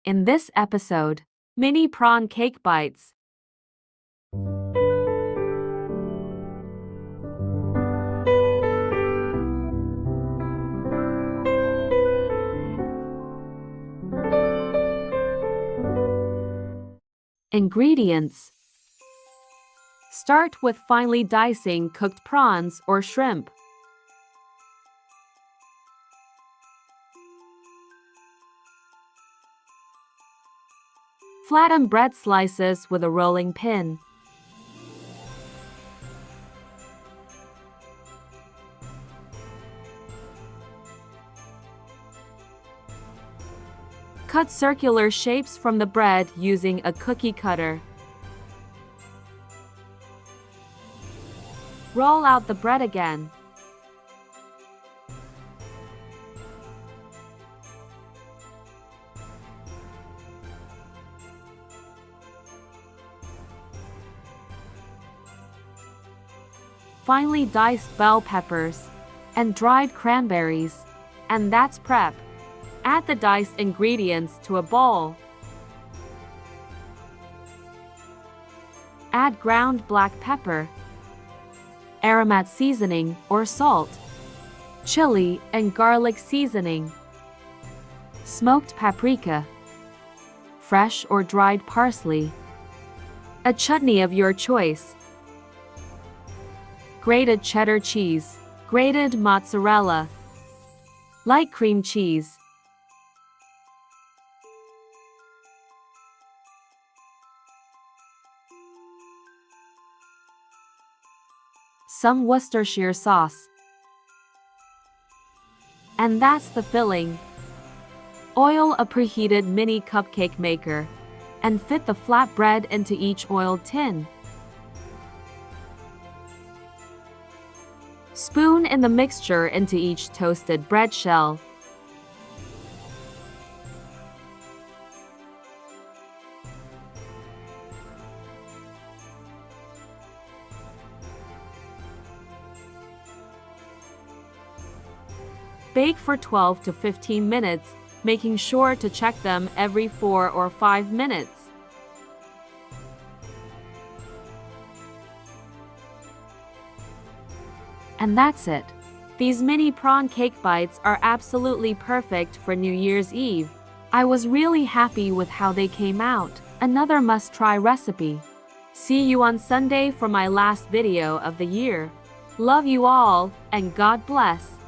In this episode, mini prawn cake bites. Ingredients. Start with finely dicing cooked prawns or shrimp. Flatten bread slices with a rolling pin. Cut circular shapes from the bread using a cookie cutter. Roll out the bread again. Finely diced bell peppers and dried cranberries. And that's prep. Add the diced ingredients to a bowl. Add ground black pepper, aromat seasoning or salt, chili and garlic seasoning, smoked paprika, fresh or dried parsley, a chutney of your choice, grated cheddar cheese, grated mozzarella, light cream cheese, some Worcestershire sauce. And that's the filling. Oil a preheated mini cupcake maker and fit the flatbread into each oiled tin. Spoon in the mixture into each toasted bread shell. Bake for 12 to 15 minutes, making sure to check them every 4 or 5 minutes. And that's it. These mini prawn cake bites are absolutely perfect for New Year's Eve. I was really happy with how they came out. Another must-try recipe. See you on Sunday for my last video of the year. Love you all, and God bless.